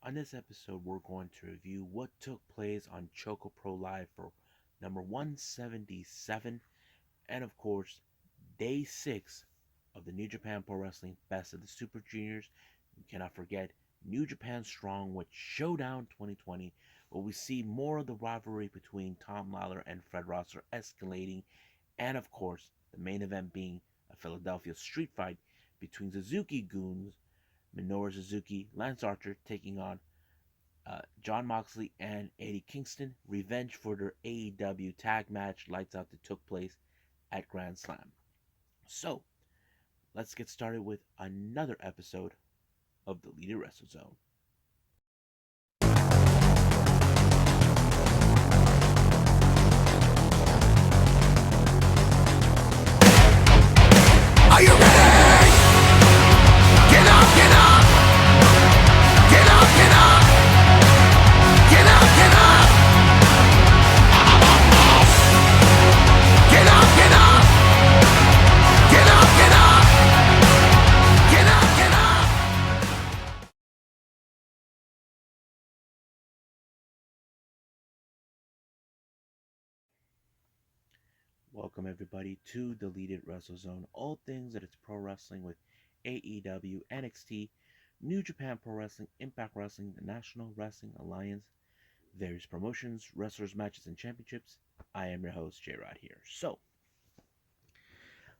On this episode, we're going to review what took place on ChocoPro Live for number 177, and of course, day 6 of the New Japan Pro Wrestling Best of the Super Juniors. We cannot forget New Japan Strong with Showdown 2020, where we see more of the rivalry between Tom Lawler and Fred Rosser escalating, and of course, the main event being a Philadelphia street fight between Suzuki Goons, Minoru Suzuki, Lance Archer taking on John Moxley and Eddie Kingston. Revenge for their AEW tag match Lights Out that took place at Grand Slam. So, let's get started with another episode of the Leader Wrestle Zone. Are you ready? Get up, get up! Get up, get up! Get up, get up! Get up, get up! Get up, get up! Get up, get up! Welcome everybody to the Leader Wrestle Zone. All things that it's pro wrestling with AEW, NXT, New Japan Pro Wrestling, Impact Wrestling, the National Wrestling Alliance, various promotions, wrestlers, matches, and championships. I am your host, J-Rod here. So,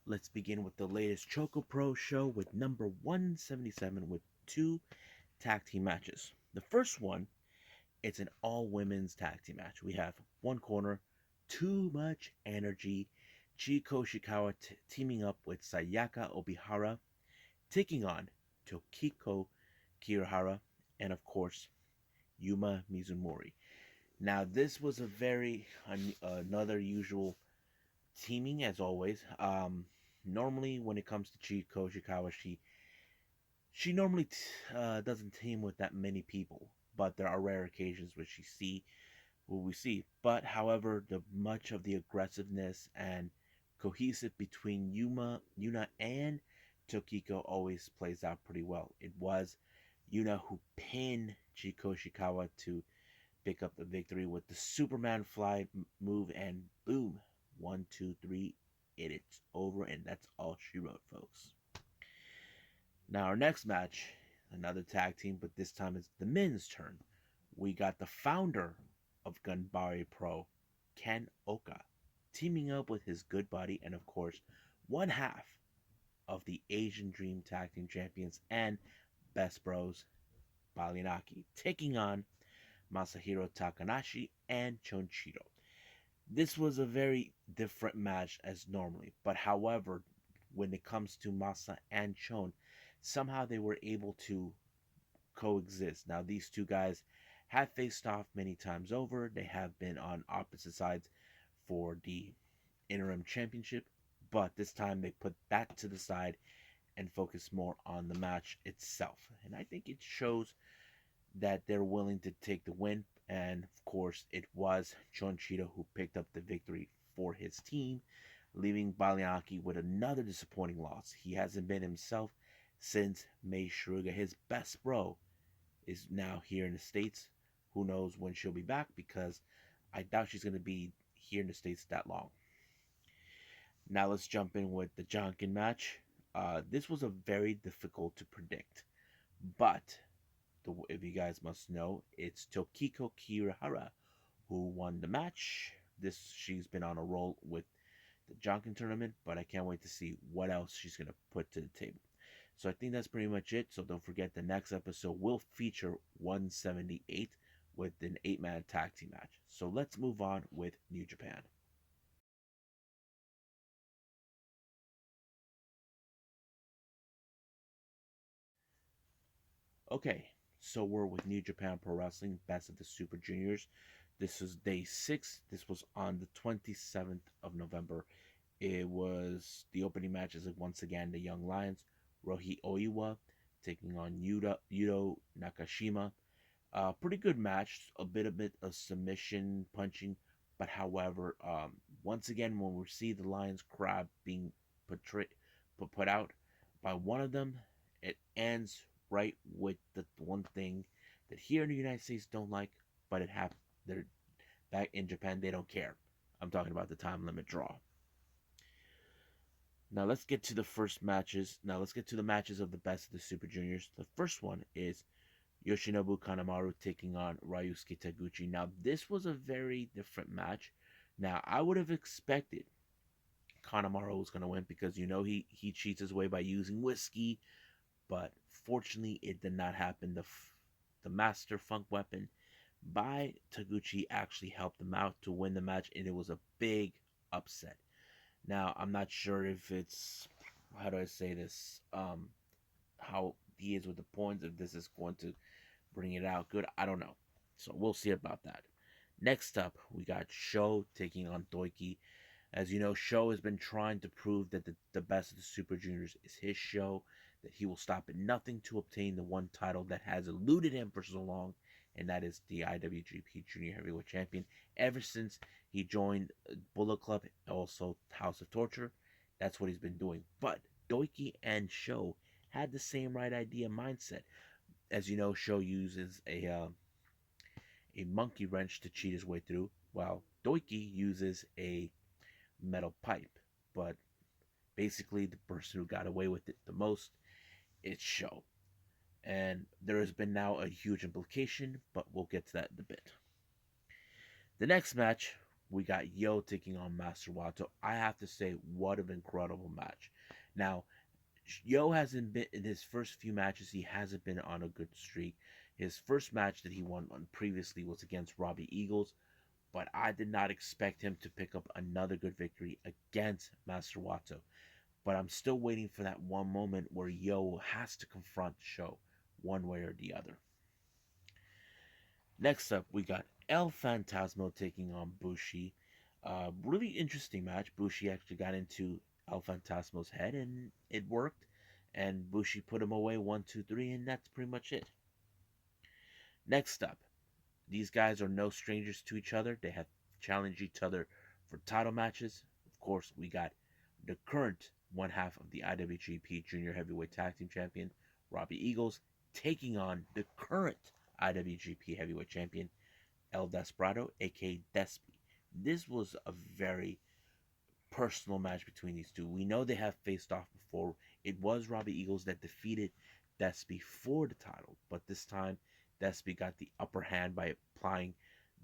let's begin with the latest ChocoPro show with number 177 with two tag team matches. The first one, it's an all-women's tag team match. We have one corner, Too Much Energy, Chiko Shikawa teaming up with Sayaka Obihara, taking on Tokiko Kirihara, and of course, Yuma Mizumori. Now, this was a very another usual teaming as always. Normally, when it comes to Chiko Shikawa, she normally doesn't team with that many people, but there are rare occasions where we see. But however, the much of the aggressiveness and cohesive between Yuna, and Tokiko always plays out pretty well. It was Yuna who pinned Chiko Shikawa to pick up the victory with the Superman fly move, and boom, 1, 2, 3, it's over, and that's all she wrote, folks. Now our next match, another tag team, but this time it's the men's turn. We got the founder of Ganbare Pro, Ken Oka, teaming up with his good buddy and of course one half of the Asian Dream Tag Team Champions and Best Bros, Balinaki, taking on Masahiro Takanashi and Chonchito. This was a very different match as normally, but however, when it comes to Masa and Chon, somehow they were able to coexist. Now, these two guys have faced off many times over. They have been on opposite sides for the interim championship, but this time they put that to the side and focus more on the match itself. And I think it shows that they're willing to take the win. And of course, it was Chonchito who picked up the victory for his team, leaving Baliaki with another disappointing loss. He hasn't been himself since Mei Shruga. His best bro is now here in the States. Who knows when she'll be back, because I doubt she's going to be here in the States that long. Now let's jump in with the Jonkin match. This was a very difficult to predict, but if you guys must know, it's Tokiko Kirihara who won the match. She's been on a roll with the Jonkin tournament, but I can't wait to see what else she's going to put to the table. So I think that's pretty much it. So don't forget, the next episode will feature 178 with an 8-man tag team match. So let's move on with New Japan. Okay, so we're with New Japan Pro Wrestling Best of the Super Juniors. This is day 6. This was on the 27th of November. It was the opening matches of once again the Young Lions, Rohi Oiwa taking on Yuto Nakashima. Pretty good match, a bit of submission punching, but however, once again when we see the Lions crab being put out by one of them, it ends right with the one thing that here in the United States don't like, but it happened. They're back in Japan. They don't care. I'm talking about the time limit draw. Now let's get to the first matches. Now let's get to the matches of the best of the Super Juniors. The first one is Yoshinobu Kanemaru taking on Ryusuke Taguchi. Now this was a very different match. Now I would have expected Kanemaru was going to win because he cheats his way by using whiskey, but fortunately it did not happen. The Master Funk Weapon by Taguchi actually helped him out to win the match, and it was a big upset. Now I'm not sure if it's, how do I say this, how he is with the points, if this is going to bring it out good. I don't know. So we'll see about that. Next up, we got Sho taking on Doiki. As you know, Sho has been trying to prove that the best of the Super Juniors is his show, that he will stop at nothing to obtain the one title that has eluded him for so long, and that is the IWGP Junior Heavyweight Champion. Ever since he joined Bullet Club, also House of Torture, that's what he's been doing. But Doiki and Sho had the same right idea mindset. As you know, Sho uses a monkey wrench to cheat his way through, while Doiki uses a metal pipe. But basically, the person who got away with it the most is Sho. And there has been now a huge implication, but we'll get to that in a bit. The next match, we got Yo taking on Master Wato. I have to say, what an incredible match. Now, Yo hasn't been in his first few matches, he hasn't been on a good streak. His first match that he won on previously was against Robbie Eagles, but I did not expect him to pick up another good victory against Master Wato. But I'm still waiting for that one moment where Yo has to confront Sho one way or the other. Next up, we got El Fantasmo taking on Bushi. Really interesting match. Bushi actually got into El Fantasmo's head and it worked. And Bushi put him away 1, 2, 3, and that's pretty much it. Next up, these guys are no strangers to each other. They have challenged each other for title matches. Of course, we got the current one half of the IWGP Junior Heavyweight Tag Team Champion, Robbie Eagles, taking on the current IWGP Heavyweight Champion, El Desperado, aka Despy. This was a very personal match between these two. We know they have faced off before. It was Robbie Eagles that defeated Despy for the title, but this time Despy got the upper hand by applying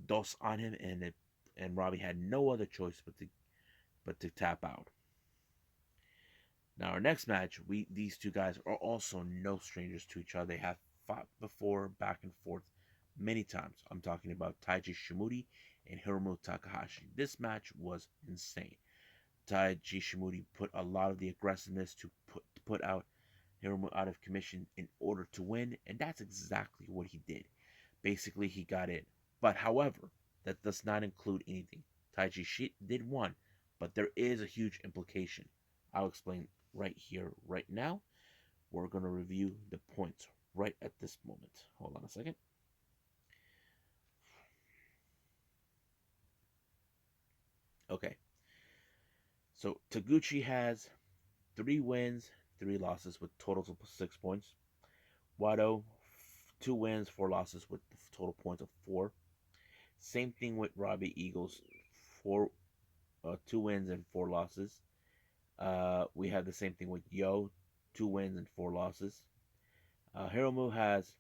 DOS on him, and Robbie had no other choice but to tap out. Now our next match, these two guys are also no strangers to each other. They have fought before, back and forth, many times. I'm talking about Taiji Shimuri and Hiromu Takahashi. This match was insane. Taiji Shimuri put a lot of the aggressiveness to put out Hiromu out of commission in order to win, and that's exactly what he did. Basically, he got in. But however, that does not include anything. Taiji did won, but there is a huge implication. I'll explain right here, right now. We're going to review the points right at this moment. Hold on a second. Okay. So Taguchi has 3 wins, 3 losses with totals of 6 points. Wado, 2 wins, 4 losses with total points of 4. Same thing with Robbie Eagles, 2 wins and 4 losses. We have the same thing with Yo, 2 wins and 4 losses. Hiromu has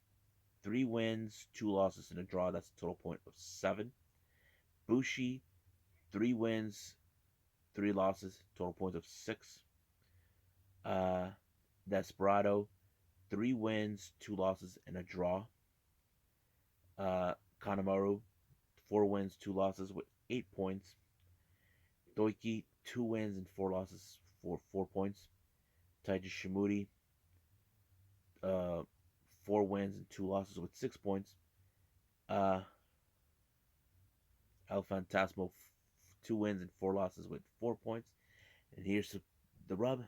3 wins, 2 losses, and a draw. That's a total point of 7. Bushi, 3 wins, 3 losses, total points of 6. Desperado, 3 wins, 2 losses, and a draw. Kanemaru, 4 wins, 2 losses with 8 points. Doiki, 2 wins and 4 losses for 4 points. Taiji Shimuri, 4 wins and 2 losses with 6 points. El Fantasmo, 2 wins and 4 losses with 4 points. And here's the rub.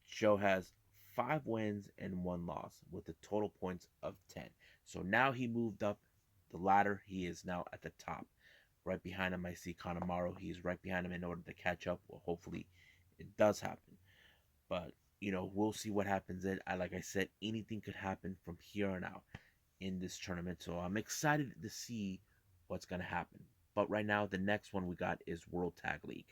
Sho has 5 wins and 1 loss with a total points of 10. So now he moved up the ladder. He is now at the top. Right behind him, I see Kanemaru. He's right behind him in order to catch up. Well, hopefully it does happen. But, we'll see what happens. Like I said, anything could happen from here on out. in this tournament, so I'm excited to see what's going to happen. But right now, the next one we got is World Tag League.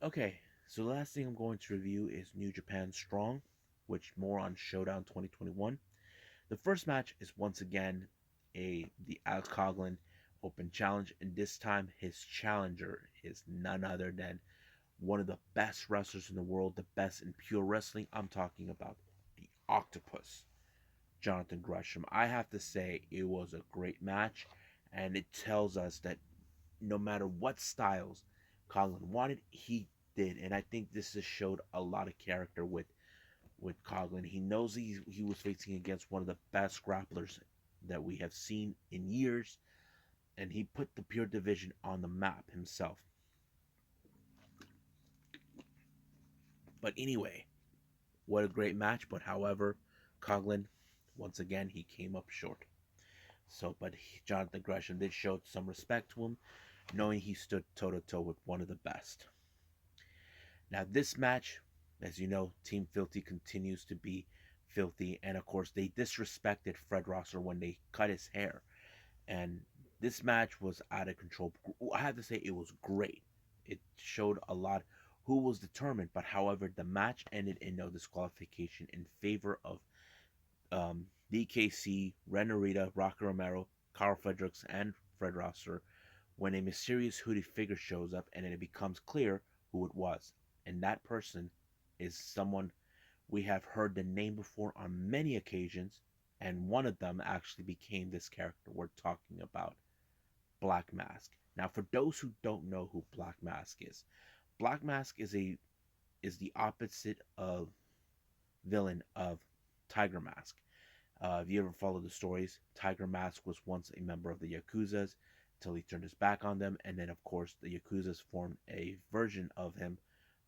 Okay, so the last thing I'm going to review is New Japan Strong, which more on Showdown 2021. The first match is once again the Alex Coughlin Open Challenge, and this time his challenger is none other than one of the best wrestlers in the world, the best in pure wrestling. I'm talking about the Octopus, Jonathan Gresham. I have to say it was a great match, and it tells us that no matter what styles Coughlin wanted, he did, and I think this just showed a lot of character with Coughlin. He knows he was facing against one of the best grapplers that we have seen in years, and he put the Pure Division on the map himself. But anyway, what a great match. But however, Coughlin, once again, he came up short. So, but Jonathan Gresham did show some respect to him, knowing he stood toe to toe with one of the best. Now, this match, as you know, Team Filthy continues to be filthy, and of course, they disrespected Fred Rosser when they cut his hair. And this match was out of control. I have to say, it was great. It showed a lot who was determined, but however, the match ended in no disqualification in favor of DKC, Ren Narita, Rocky Romero, Carl Fredericks, and Fred Rosser when a mysterious hooded figure shows up and it becomes clear who it was. And that person is someone we have heard the name before on many occasions, and one of them actually became this character we're talking about, Black Mask. Now, for those who don't know who Black Mask is, Black Mask is the opposite of villain of Tiger Mask. If you ever follow the stories, Tiger Mask was once a member of the Yakuzas until he turned his back on them, and then of course the Yakuzas formed a version of him,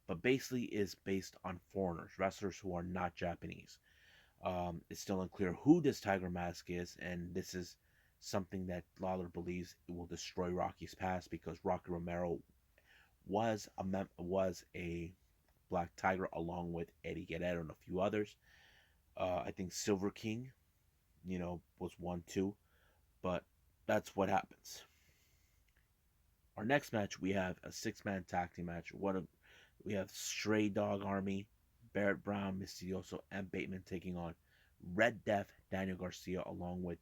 but basically is based on foreigners, wrestlers who are not Japanese. It's still unclear who this Tiger Mask is, and this is something that Lawler believes it will destroy Rocky's past because Rocky Romero was a Black Tiger along with Eddie Guerrero and a few others. I think Silver King, was one too, but that's what happens. Our next match, we have a six-man tag team match. We have Stray Dog Army, Barrett Brown, Mysterioso, and Bateman taking on Red Death, Daniel Garcia, along with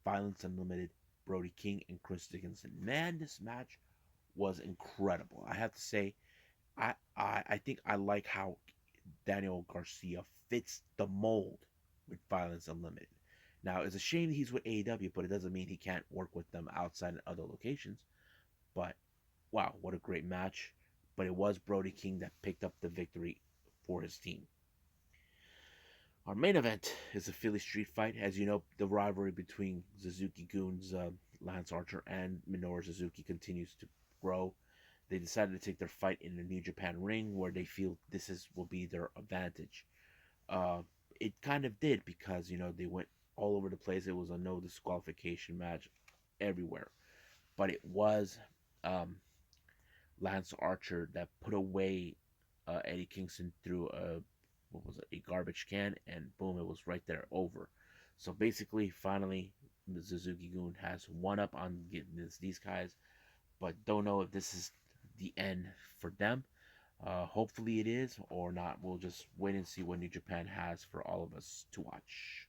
Violence Unlimited, Brody King, and Chris Dickinson. Man, this match was incredible. I have to say, I think I like how Daniel Garcia fits the mold with Violence Unlimited. Now, it's a shame he's with AEW, but it doesn't mean he can't work with them outside in other locations. But wow, what a great match. But it was Brody King that picked up the victory for his team. Our main event is a Philly street fight. As you know, the rivalry between Suzuki Goons, Lance Archer, and Minoru Suzuki continues to grow. They decided to take their fight in the New Japan ring, where they feel will be their advantage. Uh, it kind of did because they went all over the place. It was a no disqualification match everywhere, but it was um, Lance Archer that put away Eddie Kingston through a garbage can, and boom, it was right there over. So basically, finally, the Suzuki Goon has one up on getting these guys, but don't know if this is the end for them. Hopefully it is or not. We'll just wait and see what New Japan has for all of us to watch.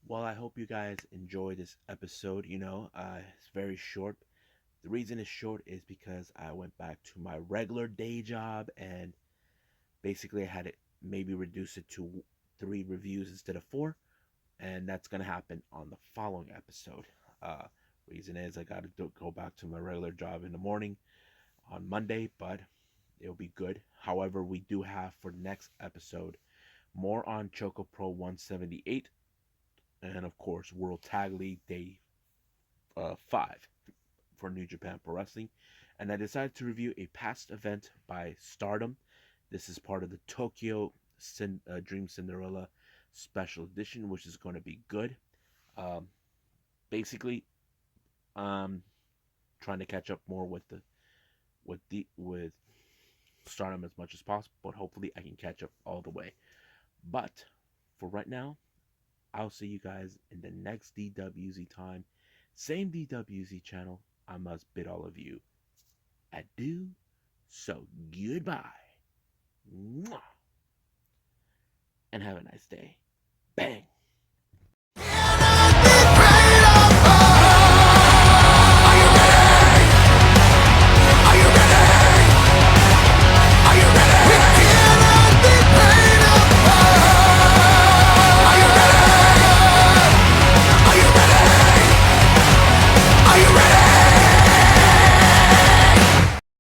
Well, I hope you guys enjoy this episode. It's very short. The reason it's short is because I went back to my regular day job, and basically I had to maybe reduce it to 3 reviews instead of 4, and that's gonna happen on the following episode. Uh, Reason is I got to go back to my regular job in the morning on Monday, but it'll be good. However, we do have for the next episode more on ChocoPro 178, and of course World Tag League Day 5 for New Japan Pro Wrestling. And I decided to review a past event by Stardom. This is part of the Tokyo Dream Cinderella Special Edition, which is going to be good. Um, Basically, trying to catch up more with with Stardom as much as possible, but hopefully I can catch up all the way. But for right now, I'll see you guys in the next DWZ time. Same DWZ channel. I must bid all of you adieu. So goodbye. Mwah. And have a nice day. Bang.